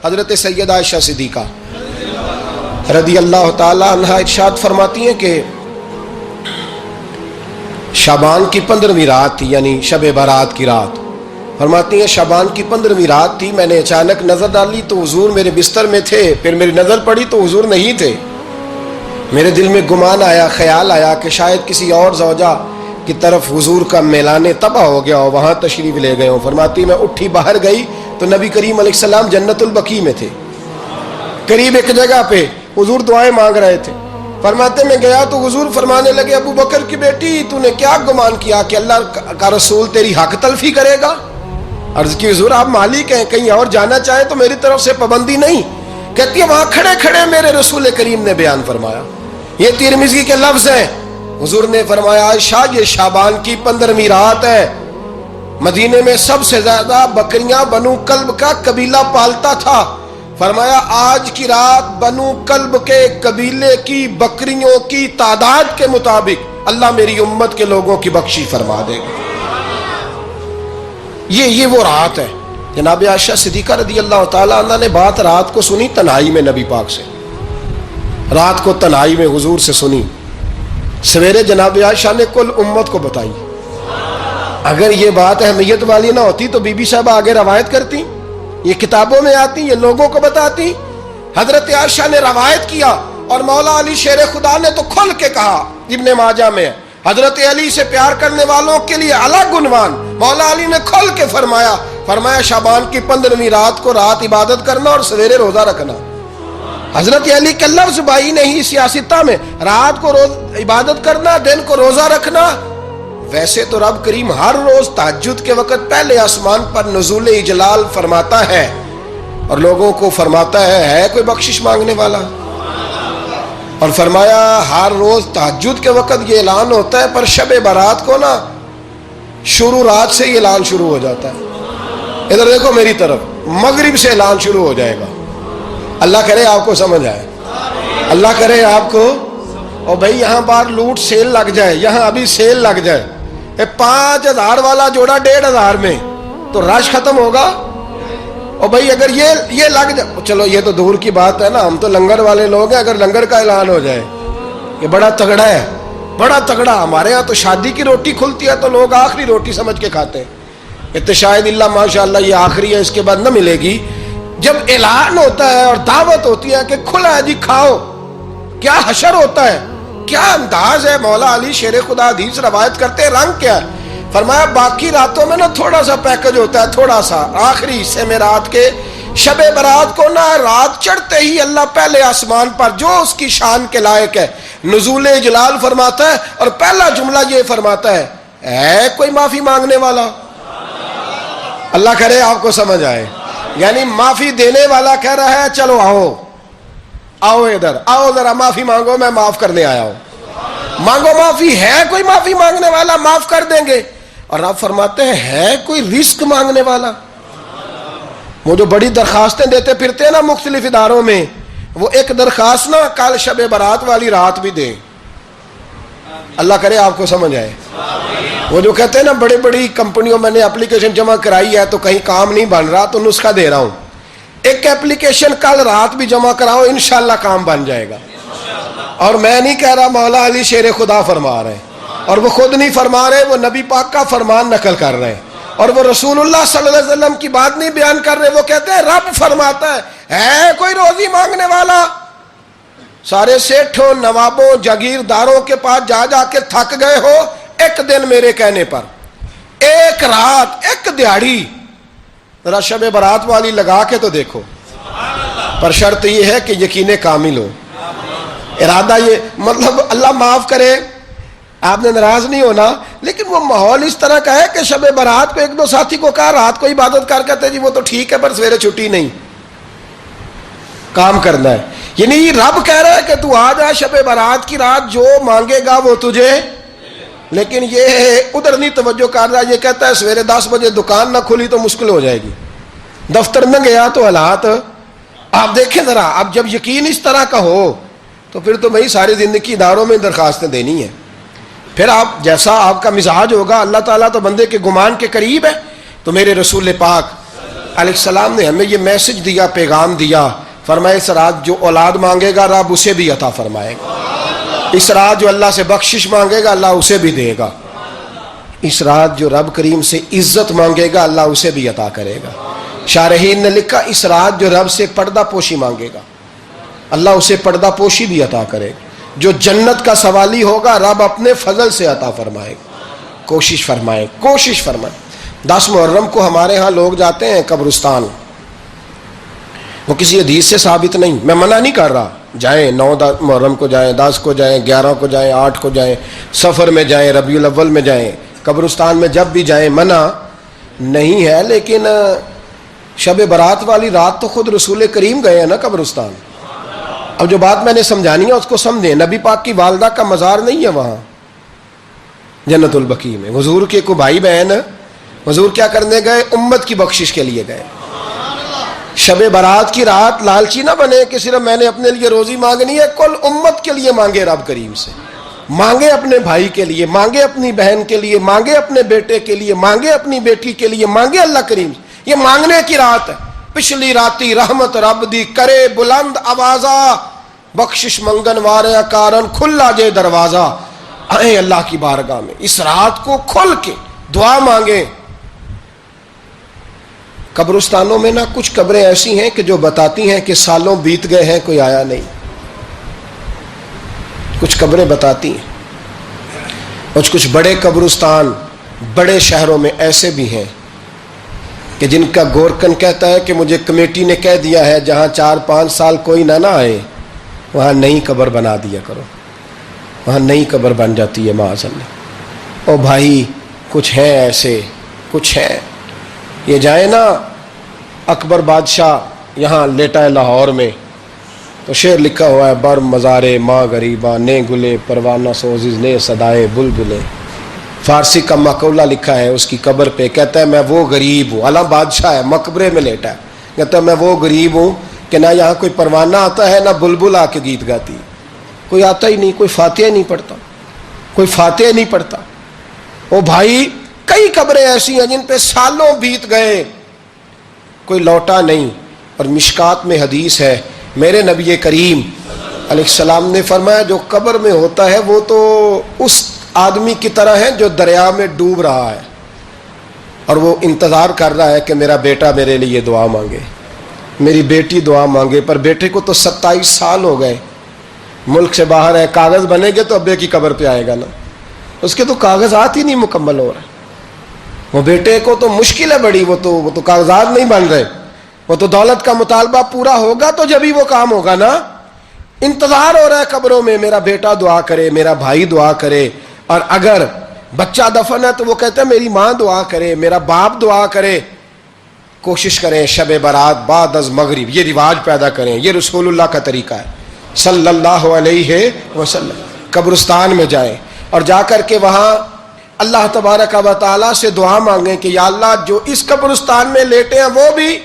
حضرت سیدہ عائشہ صدیقہ رضی اللہ تعالی عنہا ارشاد فرماتی ہیں کہ شعبان کی 15ویں رات تھی، یعنی شب برات کی رات۔ فرماتی ہیں شعبان کی 15ویں رات تھی، میں نے اچانک نظر ڈالی تو حضور میرے بستر میں تھے، پھر میری نظر پڑی تو حضور نہیں تھے۔ میرے دل میں گمان آیا، خیال آیا کہ شاید کسی اور زوجہ کی طرف حضور کا میلان تباہ ہو گیا ہو، وہاں تشریف لے گئے ہوں۔ فرماتی میں اٹھی باہر گئی تو نبی کریم علیہ السلام جنت البقیع میں تھے، قریب ایک جگہ پہ حضور دعائیں مانگ رہے تھے۔ فرماتے میں گیا تو حضور فرمانے لگے، ابو بکر کی بیٹی تو نے کیا گمان کیا کہ اللہ کا رسول تیری حق تلفی کرے گا؟ عرض کی حضور آپ مالک ہیں، کہیں اور جانا چاہیں تو میری طرف سے پابندی نہیں۔ کہتی ہے وہاں کھڑے کھڑے میرے رسول کریم نے بیان فرمایا، یہ ترمذی کے لفظ ہیں۔ حضور نے فرمایا عائشہ یہ شعبان کی 15ویں رات ہے، مدینے میں سب سے زیادہ بکریاں بنو کلب کا قبیلہ پالتا تھا۔ فرمایا آج کی رات بنو کلب کے قبیلے کی بکریوں کی تعداد کے مطابق اللہ میری امت کے لوگوں کی بخشی فرما دے گا۔ یہ وہ رات ہے۔ جناب عائشہ صدیقہ رضی اللہ تعالی عنہ نے بات رات کو سنی تنہائی میں نبی پاک سے، رات کو تنہائی میں حضور سے سنی، سویرے جناب عائشہ نے کل امت کو بتائی۔ اگر یہ بات اہمیت والی نہ ہوتی تو بی بی صاحبہ آگے روایت کرتی، یہ کتابوں میں آتی، یہ لوگوں کو بتاتی۔ حضرت عائشہ نے روایت کیا اور مولا علی شیر خدا نے تو کھل کے کہا، ابن ماجہ میں حضرت علی سے پیار کرنے والوں کے لیے الگ عنوان، مولا علی نے کھل کے فرمایا شعبان کی 15ویں رات کو رات عبادت کرنا اور سویرے روزہ رکھنا۔ حضرت علی کا لفظ بائی نہیں سیاستہ میں، رات کو عبادت کرنا، دن کو روزہ رکھنا۔ ویسے تو رب کریم ہر روز تہجد کے وقت پہلے آسمان پر نزول اجلال فرماتا ہے اور لوگوں کو فرماتا ہے کوئی بخشش مانگنے والا؟ اور فرمایا ہر روز تہجد کے وقت یہ اعلان ہوتا ہے، پر شب برات کو نا شروع رات سے یہ اعلان شروع ہو جاتا ہے۔ ادھر دیکھو میری طرف، مغرب سے اعلان شروع ہو جائے گا۔ اللہ کرے آپ کو سمجھ آئے، اللہ کرے آپ کو، اور بھائی یہاں باہر لوٹ سیل لگ جائے، یہاں ابھی سیل لگ جائے، 5000 والا جوڑا 1500 میں تو رش ختم ہوگا۔ اور بھائی اگر یہ لگ جائے، چلو یہ تو دور کی بات ہے نا، ہم تو لنگر والے لوگ ہیں، اگر لنگر کا اعلان ہو جائے یہ بڑا تگڑا ہے، بڑا تگڑا۔ ہمارے ہاں تو شادی کی روٹی کھلتی ہے تو لوگ آخری روٹی سمجھ کے کھاتے ہیں، تو شاید اللہ ماشاءاللہ یہ آخری ہے، اس کے بعد نہ ملے گی۔ جب اعلان ہوتا ہے اور دعوت ہوتی ہے کہ کھلا ہے جی کھاؤ، کیا حشر ہوتا ہے، کیا انداز ہے۔ مولا علی شیر خدا حدیث روایت کرتے ہیں، رنگ کیا ہے؟ فرمایا باقی راتوں میں نا تھوڑا سا پیکج ہوتا ہے، تھوڑا سا، آخری حصے میں رات کے شب برات کو نا رات چڑھتے ہی اللہ پہلے آسمان پر جو اس کی شان کے لائق ہے نزول جلال فرماتا ہے، اور پہلا جملہ یہ فرماتا ہے کوئی معافی مانگنے والا؟ اللہ کرے آپ کو سمجھ آئے، یعنی معافی دینے والا کہہ رہا ہے چلو آؤ ادھر آؤ، ذرا معافی مانگو، میں معاف کرنے آیا ہوں، مانگو معافی۔ ہے کوئی معافی مانگنے والا؟ معاف کر دیں گے۔ اور آپ فرماتے ہیں ہے کوئی رزق مانگنے والا؟ وہ جو بڑی درخواستیں دیتے پھرتے ہیں نا مختلف اداروں میں، وہ ایک درخواست نا کل شب برات والی رات بھی دیں۔ اللہ کرے آپ کو سمجھ آئے۔ وہ جو کہتے ہیں نا بڑی بڑی کمپنیوں میں نے اپلیکیشن جمع کرائی ہے تو کہیں کام نہیں بن رہا تو نسخہ دے رہا ہوں، ایک اپلیکیشن کل رات بھی جمع کراؤ انشاءاللہ کام بن جائے گا۔ اور میں نہیں کہہ رہا، مولا علی شیر خدا فرما رہے ہیں، اور وہ خود نہیں فرما رہے، وہ نبی پاک کا فرمان نقل کر رہے ہیں، اور وہ رسول اللہ صلی اللہ علیہ وسلم کی بات نہیں بیان کر رہے، وہ کہتے ہیں رب فرماتا ہے کوئی روزی مانگنے والا؟ سارے سیٹھوں نوابوں جاگیرداروں کے پاس جا کے تھک گئے ہو، ایک دن میرے کہنے پر، ایک رات، ایک دیہڑی ذرا شب برات والی لگا کے تو دیکھو، پر شرط یہ ہے کہ یقین کامل ہو، ارادہ یہ، مطلب اللہ معاف کرے آپ نے ناراض نہیں ہونا، لیکن وہ ماحول اس طرح کا ہے کہ شب برات کو ایک دو ساتھی کو کہا رات کو عبادت کر کہتے جی وہ تو ٹھیک ہے پر سویرے چھٹی نہیں، کام کرنا ہے۔ یعنی رب کہہ رہا ہے کہ تو آ جا شب برات کی رات، جو مانگے گا وہ تجھے، لیکن یہ ادھر نہیں توجہ کر رہا، یہ کہتا ہے سویرے 10 بجے دکان نہ کھلی تو مشکل ہو جائے گی، دفتر نہ گیا تو حالات آپ دیکھیں ذرا۔ اب جب یقین اس طرح کا ہو تو پھر تو بھائی ساری زندگی اداروں میں درخواستیں دینی ہیں، پھر آپ جیسا آپ کا مزاج ہوگا، اللہ تعالیٰ تو بندے کے گمان کے قریب ہے، تو میرے رسول پاک علیہ السلام نے ہمیں یہ میسج دیا، پیغام دیا، فرمایا اس رات جو اولاد مانگے گا رب اسے بھی عطا فرمائے گا، اس رات جو اللہ سے بخشش مانگے گا اللہ اسے بھی دے گا، اس رات جو رب کریم سے عزت مانگے گا اللہ اسے بھی عطا کرے گا۔ شارحین نے لکھا اس رات جو رب سے پردہ پوشی مانگے گا اللہ اسے پردہ پوشی بھی عطا کرے گا، جو جنت کا سوالی ہوگا رب اپنے فضل سے عطا فرمائے گا۔ کوشش فرمائیں، کوشش فرمائیں۔ 10 محرم کو ہمارے ہاں لوگ جاتے ہیں قبرستان، وہ کسی حدیث سے ثابت نہیں، میں منع نہیں کر رہا، جائیں 9 محرم کو جائیں، 10 کو جائیں، 11 کو جائیں، 8 کو جائیں، سفر میں جائیں، ربیع الاول میں جائیں، قبرستان میں جب بھی جائیں منع نہیں ہے، لیکن شب برات والی رات تو خود رسول کریم گئے ہیں نا قبرستان۔ اب جو بات میں نے سمجھانی ہے اس کو سمجھیں، نبی پاک کی والدہ کا مزار نہیں ہے وہاں جنت البقیع میں، حضور کے کو بھائی بہن، حضور کیا کرنے گئے؟ امت کی بخشش کے لیے گئے۔ شب برات کی رات لالچی نہ بنے کہ صرف میں نے اپنے لیے روزی مانگنی ہے، کل امت کے لیے مانگے رب کریم سے، مانگے اپنے بھائی کے لیے، مانگے اپنی بہن کے لیے، مانگے اپنے بیٹے کے لیے، مانگے اپنی بیٹی کے لیے، مانگے اللہ کریم سے۔ یہ مانگنے کی رات ہے۔ پچھلی راتی رحمت رب دی کرے بلند آوازہ، بخشش منگن وارے کارن کھلا جے دروازہ، آئیں اللہ کی بارگاہ میں اس رات کو کھل کے دعا مانگیں۔ قبرستانوں میں نا کچھ قبریں ایسی ہیں کہ جو بتاتی ہیں کہ سالوں بیت گئے ہیں کوئی آیا نہیں، کچھ قبریں بتاتی ہیں۔ کچھ بڑے قبرستان بڑے شہروں میں ایسے بھی ہیں کہ جن کا گورکن کہتا ہے کہ مجھے کمیٹی نے کہہ دیا ہے جہاں 4-5 سال کوئی نہ آئے وہاں نئی قبر بنا دیا کرو، وہاں نئی قبر بن جاتی ہے معاذ اللہ۔ او بھائی کچھ ہیں ایسے، کچھ ہیں، یہ جائیں نا اکبر بادشاہ یہاں لیٹا ہے لاہور میں تو شعر لکھا ہوا ہے، بر مزارے ماں غریباں نے گلے پروانہ سوزز نے صدائے بلبلے۔ فارسی کا مقولہ لکھا ہے اس کی قبر پہ، کہتا ہے میں وہ غریب ہوں، اعلیٰ بادشاہ ہے مقبرے میں لیٹا ہے، کہتا ہے میں وہ غریب ہوں کہ نہ یہاں کوئی پروانہ آتا ہے نہ بلبل آ کے گیت گاتی، کوئی آتا ہی نہیں، کوئی فاتحہ نہیں پڑھتا، کوئی فاتحہ نہیں پڑھتا۔ او بھائی کئی قبریں ایسی ہیں جن پہ سالوں بیت گئے کوئی لوٹا نہیں۔ اور مشکات میں حدیث ہے، میرے نبی کریم علیہ السلام نے فرمایا جو قبر میں ہوتا ہے وہ تو اس آدمی کی طرح ہے جو دریا میں ڈوب رہا ہے اور وہ انتظار کر رہا ہے کہ میرا بیٹا میرے لیے دعا مانگے، میری بیٹی دعا مانگے، پر بیٹے کو تو 27 سال ہو گئے، ملک سے باہر ہے، کاغذ بنے گے تو ابے کی قبر پہ آئے گا نا، اس کے تو کاغذات ہی نہیں مکمل ہو رہے، وہ بیٹے کو تو مشکل ہے بڑی، وہ تو کاغذات نہیں بن رہے، وہ تو دولت کا مطالبہ پورا ہوگا تو جبھی وہ کام ہوگا نا۔ انتظار ہو رہا ہے قبروں میں میرا بیٹا دعا کرے، میرا بھائی دعا کرے، اور اگر بچہ دفن ہے تو وہ کہتا ہے میری ماں دعا کرے، میرا باپ دعا کرے۔ کوشش کریں شب برات بعد از مغرب یہ رواج پیدا کریں، یہ رسول اللہ کا طریقہ ہے صلی اللہ علیہ وسلم۔ قبرستان میں جائیں اور جا کر کے وہاں اللہ تبارک و تعالیٰ سے دعا مانگیں کہ یا اللہ جو اس قبرستان میں لیٹے ہیں وہ بھی،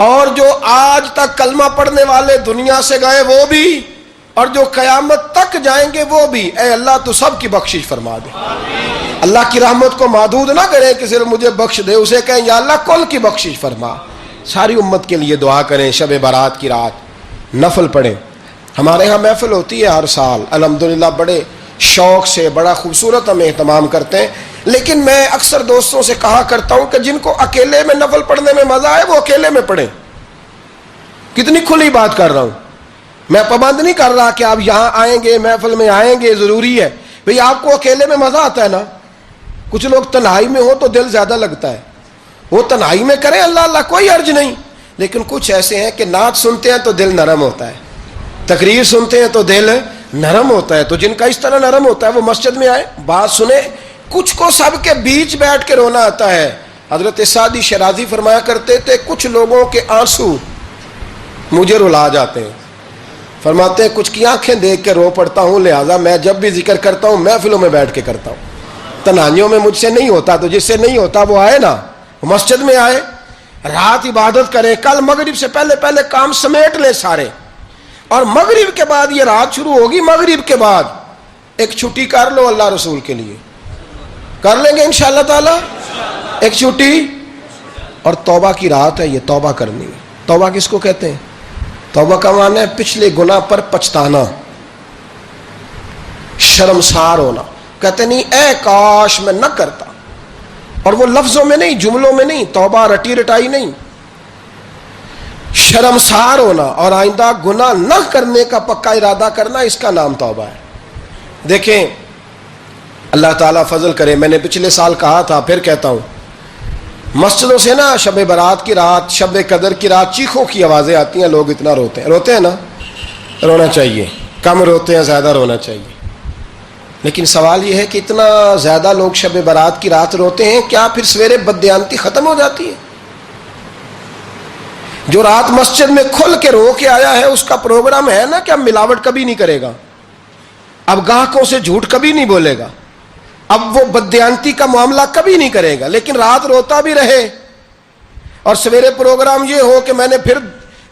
اور جو آج تک کلمہ پڑھنے والے دنیا سے گئے وہ بھی، اور جو قیامت تک جائیں گے وہ بھی، اے اللہ تو سب کی بخشش فرما دے۔ اللہ کی رحمت کو محدود نہ کریں کہ صرف مجھے بخش دے، اسے کہیں یا اللہ کل کی بخشش فرما۔ ساری امت کے لیے دعا کریں، شب برات کی رات نفل پڑھیں۔ ہمارے ہاں محفل ہوتی ہے ہر سال الحمدللہ، بڑے شوق سے بڑا خوبصورت ہم اہتمام کرتے ہیں، لیکن میں اکثر دوستوں سے کہا کرتا ہوں کہ جن کو اکیلے میں نفل پڑھنے میں مزہ آئے وہ اکیلے میں پڑھیں۔ کتنی کھلی بات کر رہا ہوں، میں پابند نہیں کر رہا کہ آپ یہاں آئیں گے محفل میں آئیں گے ضروری ہے، بھئی آپ کو اکیلے میں مزہ آتا ہے نا، کچھ لوگ تنہائی میں ہو تو دل زیادہ لگتا ہے، وہ تنہائی میں کریں اللہ اللہ کوئی حرج نہیں، لیکن کچھ ایسے ہیں کہ نعت سنتے ہیں تو دل نرم ہوتا ہے، تقریر سنتے ہیں تو دل نرم ہوتا ہے، تو جن کا اس طرح نرم ہوتا ہے وہ مسجد میں آئے بات سنیں۔ کچھ کو سب کے بیچ بیٹھ کے رونا آتا ہے۔ حضرت سعدی شرازی فرمایا کرتے تھے کچھ لوگوں کے آنسو مجھے رلا جاتے ہیں، فرماتے ہیں کچھ کی آنکھیں دیکھ کے رو پڑتا ہوں، لہٰذا میں جب بھی ذکر کرتا ہوں محفلوں میں بیٹھ کے کرتا ہوں، تنہائیوں میں مجھ سے نہیں ہوتا، تو جس سے نہیں ہوتا وہ آئے نا، مسجد میں آئے، رات عبادت کریں، کل مغرب سے پہلے پہلے کام سمیٹ لیں سارے، اور مغرب کے بعد یہ رات شروع ہوگی، مغرب کے بعد ایک چھٹی کر لو اللہ رسول کے لیے، کر لیں گے انشاءاللہ تعالی ایک چھٹی، اور توبہ کی رات ہے، یہ توبہ کرنی ہے۔ توبہ کس کو کہتے ہیں؟ توبہ کا معنی ہے پچھلے گناہ پر پچھتانا، شرمسار ہونا، کہتے نہیں اے کاش میں نہ کرتا، اور وہ لفظوں میں نہیں، جملوں میں نہیں، توبہ رٹی رٹائی نہیں، شرمسار ہونا اور آئندہ گناہ نہ کرنے کا پکا ارادہ کرنا، اس کا نام توبہ ہے۔ دیکھیں اللہ تعالیٰ فضل کرے، میں نے پچھلے سال کہا تھا، پھر کہتا ہوں، مسجدوں سے نا شب برات کی رات، شب قدر کی رات چیخوں کی آوازیں آتی ہیں، لوگ اتنا روتے ہیں نا، رونا چاہیے، کم روتے ہیں، زیادہ رونا چاہیے، لیکن سوال یہ ہے کہ اتنا زیادہ لوگ شب برات کی رات روتے ہیں، کیا پھر سویرے بددیانتی ختم ہو جاتی ہے؟ جو رات مسجد میں کھل کے رو کے آیا ہے، اس کا پروگرام ہے نا کہ اب ملاوٹ کبھی نہیں کرے گا، اب گاہکوں سے جھوٹ کبھی نہیں بولے گا، اب وہ بددیانتی کا معاملہ کبھی نہیں کرے گا، لیکن رات روتا بھی رہے اور سویرے پروگرام یہ ہو کہ میں نے پھر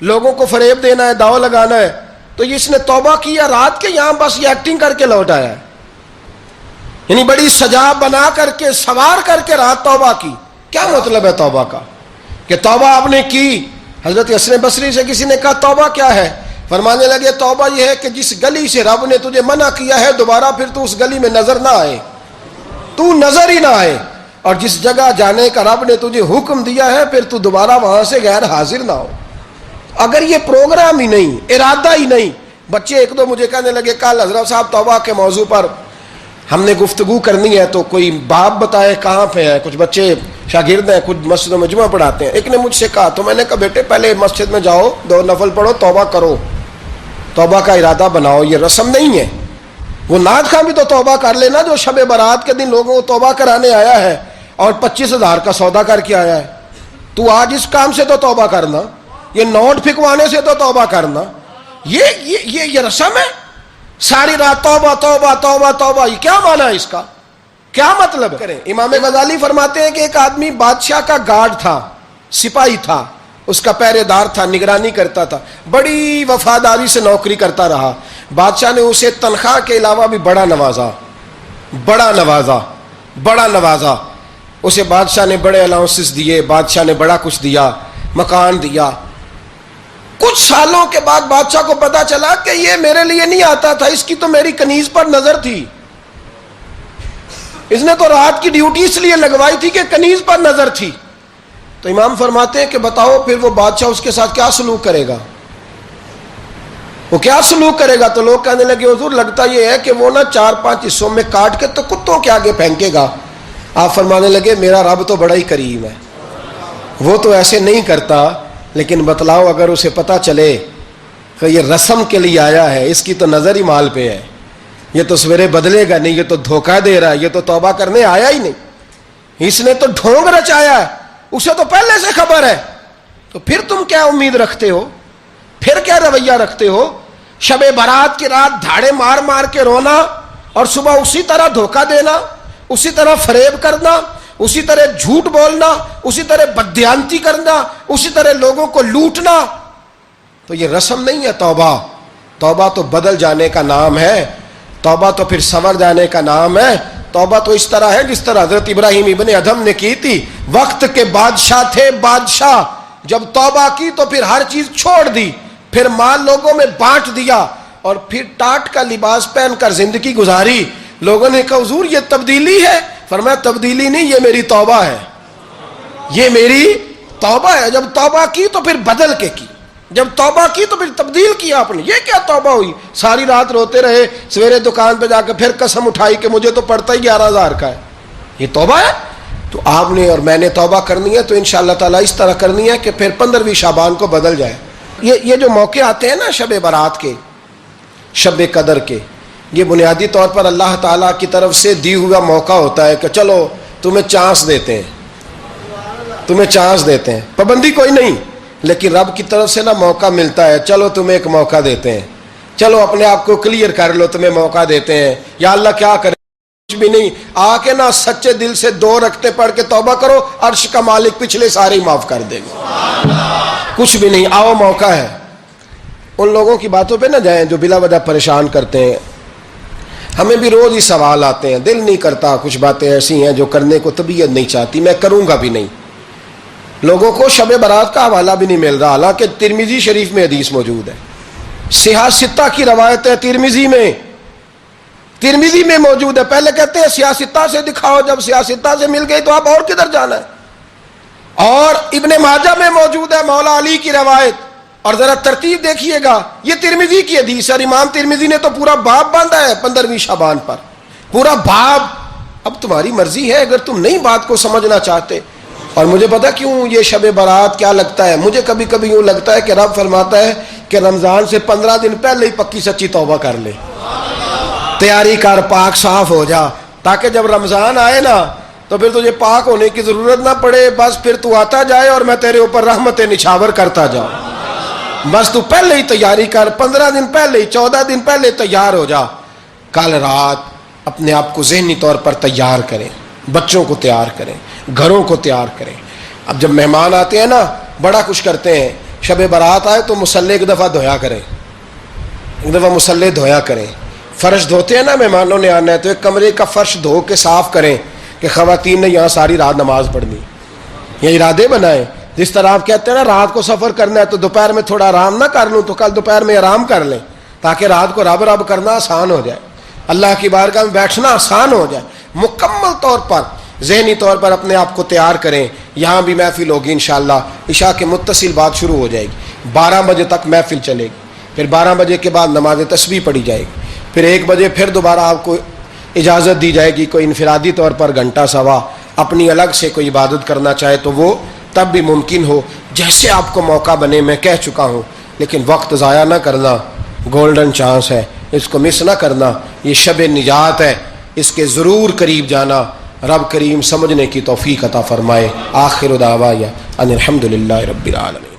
لوگوں کو فریب دینا ہے، داؤ لگانا ہے، تو اس نے توبہ کیا رات کے، یہاں بس یہ ایکٹنگ کر کے لوٹ آیا ہے، یعنی بڑی سجا بنا کر کے سوار کر کے رات توبہ کی۔ کیا مطلب ہے توبہ کا؟ کہ توبہ آپ نے کی۔ حضرت حسن بصری سے کسی نے کہا توبہ کیا ہے؟ فرمانے لگے توبہ یہ ہے کہ جس گلی سے رب نے تجھے منع کیا ہے دوبارہ پھر تو اس گلی میں نظر نہ آئے، تو نظر ہی نہ آئے، اور جس جگہ جانے کا رب نے تجھے حکم دیا ہے پھر تو دوبارہ وہاں سے غیر حاضر نہ ہو۔ اگر یہ پروگرام ہی نہیں، ارادہ ہی نہیں، بچے ایک دو مجھے کہنے لگے کل حضرت صاحب توبہ کے موضوع پر ہم نے گفتگو کرنی ہے تو کوئی باب بتائے کہاں پہ ہے، کچھ بچے شاگرد ہیں، کچھ مسجدوں میں جمعہ پڑھاتے ہیں، ایک نے مجھ سے کہا، تو میں نے کہا بیٹے پہلے مسجد میں جاؤ، 2 نفل پڑھو، توبہ کرو، توبہ کا ارادہ بناؤ، یہ رسم نہیں ہے۔ وہ نعت خواں بھی تو توبہ کر لینا جو شب برات کے دن لوگوں کو توبہ کرانے آیا ہے اور 25,000 کا سودا کر کے آیا ہے، تو آج اس کام سے تو توبہ کرنا، یہ نوٹ پھکوانے سے تو توبہ کرنا، یہ رسم ہے؟ ساری رات توبہ توبہ توبہ توبہ، یہ کیا معنی ہے اس کا؟ کیا مطلب کریں؟ امام غزالی فرماتے ہیں کہ ایک آدمی بادشاہ کا گارڈ تھا، سپاہی تھا، اس کا پہرے دار تھا، نگرانی کرتا تھا، بڑی وفاداری سے نوکری کرتا رہا، بادشاہ نے اسے تنخواہ کے علاوہ بھی بڑا نوازا، اسے بادشاہ نے بڑے الاؤنسز دیے، بادشاہ نے بڑا کچھ دیا، مکان دیا۔ کچھ سالوں کے بعد بادشاہ کو پتا چلا کہ یہ میرے لیے نہیں آتا تھا، اس کی تو میری کنیز پر نظر تھی، اس نے تو رات کی ڈیوٹی اس لیے لگوائی تھی کہ کنیز پر نظر تھی۔ تو امام فرماتے ہیں کہ بتاؤ پھر وہ بادشاہ اس کے ساتھ کیا سلوک کرے گا؟ وہ کیا سلوک کرے گا؟ تو لوگ کہنے لگے حضور لگتا یہ ہے کہ وہ نا 4-5 حصوں میں کاٹ کے تو کتوں کے آگے پھینکے گا۔ آپ فرمانے لگے میرا رب تو بڑا ہی کریم ہے، وہ تو ایسے نہیں کرتا، لیکن بتلاؤ اگر اسے پتا چلے کہ یہ رسم کے لیے آیا ہے، اس کی تو نظر ہی مال پہ ہے، یہ تو سویرے بدلے گا نہیں، یہ تو دھوکہ دے رہا ہے، یہ تو توبہ کرنے آیا ہی نہیں، اس نے تو ڈھونگ رچایا ہے، اسے تو پہلے سے خبر ہے، تو پھر تم کیا امید رکھتے ہو؟ پھر کیا رویہ رکھتے ہو؟ شب برات کی رات دھاڑے مار مار کے رونا اور صبح اسی طرح دھوکہ دینا، اسی طرح فریب کرنا، اسی طرح جھوٹ بولنا، اسی طرح بددیانتی کرنا، اسی طرح لوگوں کو لوٹنا، تو یہ رسم نہیں ہے توبہ۔ توبہ تو بدل جانے کا نام ہے، توبہ تو پھر سنور جانے کا نام ہے۔ توبہ تو اس طرح ہے جس طرح حضرت ابراہیم ابن ادھم نے کی تھی، وقت کے بادشاہ تھے، بادشاہ جب توبہ کی تو پھر ہر چیز چھوڑ دی، پھر مال لوگوں میں بانٹ دیا اور پھر ٹاٹ کا لباس پہن کر زندگی گزاری۔ لوگوں نے کہا حضور یہ تبدیلی ہے؟ فرمایا تبدیلی نہیں، یہ میری توبہ ہے، یہ میری توبہ ہے۔ جب توبہ کی تو پھر بدل کے کی، جب توبہ کی تو پھر تبدیل کیا آپ نے۔ یہ کیا توبہ ہوئی؟ ساری رات روتے رہے، سویرے دکان پہ جا کے پھر قسم اٹھائی کہ مجھے تو پڑتا ہی 11,000 کا ہے، یہ توبہ ہے؟ تو آپ نے اور میں نے توبہ کرنی ہے تو انشاءاللہ تعالیٰ اس طرح کرنی ہے کہ پھر 15ویں شعبان کو بدل جائے۔ یہ جو موقع آتے ہیں نا شب برات کے، شب قدر کے، یہ بنیادی طور پر اللہ تعالیٰ کی طرف سے دی ہوا موقع ہوتا ہے کہ چلو تمہیں چانس دیتے ہیں، تمہیں چانس دیتے ہیں، پابندی کوئی نہیں، لیکن رب کی طرف سے نا موقع ملتا ہے، چلو تمہیں ایک موقع دیتے ہیں، چلو اپنے آپ کو کلیئر کر لو، تمہیں موقع دیتے ہیں۔ یا اللہ کیا کرے؟ کچھ بھی نہیں، آ کے نا سچے دل سے 2 رکعتیں پڑھ کے توبہ کرو، عرش کا مالک پچھلے سارے ہی معاف کر دے گا۔ کچھ بھی نہیں، آؤ موقع ہے۔ ان لوگوں کی باتوں پہ نہ جائیں جو بلا وجہ پریشان کرتے ہیں۔ ہمیں بھی روز ہی سوال آتے ہیں، دل نہیں کرتا، کچھ باتیں ایسی ہیں جو کرنے کو طبیعت نہیں چاہتی، میں کروں گا بھی نہیں، لوگوں کو شب برات کا حوالہ بھی نہیں مل رہا، حالانکہ ترمذی شریف میں حدیث موجود ہے، صحاح ستہ کی روایت ہے، ترمذی میں موجود ہے۔ پہلے کہتے ہیں صحاح ستہ سے دکھاؤ، جب صحاح ستہ سے مل گئی تو آپ اور کدھر جانا ہے؟ اور ابن ماجہ میں موجود ہے مولا علی کی روایت، اور ذرا ترتیب دیکھیے گا، یہ ترمذی کی حدیث ہے، اور امام ترمذی نے تو پورا باب باندھا ہے 15ویں شعبان پر، پورا باب۔ اب تمہاری مرضی ہے، اگر تم نئی بات کو سمجھنا چاہتے۔ اور مجھے پتا کیوں یہ شب برات کیا لگتا ہے، مجھے کبھی کبھی یوں لگتا ہے کہ رب فرماتا ہے کہ رمضان سے 15 دن پہلے ہی پکی سچی توبہ کر لے، تیاری کر، پاک صاف ہو جا، تاکہ جب رمضان آئے نا تو پھر تجھے پاک ہونے کی ضرورت نہ پڑے، بس پھر تو آتا جائے اور میں تیرے اوپر رحمت نچھاور کرتا جاؤں۔ بس تو پہلے ہی تیاری کر، 15 دن پہلے ہی، 14 دن پہلے تیار ہو جا۔ کل رات اپنے آپ کو ذہنی طور پر تیار کریں، بچوں کو تیار کریں، گھروں کو تیار کریں۔ اب جب مہمان آتے ہیں نا بڑا کچھ کرتے ہیں، شب برات آئے تو مصلی ایک دفعہ دھویا کریں، ایک دفعہ مصلی دھویا کریں۔ فرش دھوتے ہیں نا، مہمانوں نے آنا ہے تو ایک کمرے کا فرش دھو کے صاف کریں کہ خواتین نے یہاں ساری رات نماز پڑھنی، یہ ارادے بنائیں۔ جس طرح آپ کہتے ہیں نا رات کو سفر کرنا ہے تو دوپہر میں تھوڑا آرام نہ کر لوں تو کل دوپہر میں آرام کر لیں، تاکہ رات کو رب رب کرنا آسان ہو جائے، اللہ کی بارگاہ میں بیٹھنا آسان ہو جائے۔ مکمل طور پر ذہنی طور پر اپنے آپ کو تیار کریں۔ یہاں بھی محفل ہوگی انشاءاللہ، عشاء کے متصل بعد شروع ہو جائے گی، 12 بجے تک محفل چلے گی، پھر 12 بجے کے بعد نماز تسبیح پڑھی جائے گی، پھر 1 بجے پھر دوبارہ آپ کو اجازت دی جائے گی، کوئی انفرادی طور پر گھنٹہ سوا اپنی الگ سے کوئی عبادت کرنا چاہے تو وہ تب بھی ممکن ہو، جیسے آپ کو موقع بنے۔ میں کہہ چکا ہوں، لیکن وقت ضائع نہ کرنا، گولڈن چانس ہے، اس کو مس نہ کرنا، یہ شب نجات ہے، اس کے ضرور قریب جانا۔ رب کریم سمجھنے کی توفیق عطا فرمائے۔ آخر دعوایا ان الحمدللہ رب العالمین۔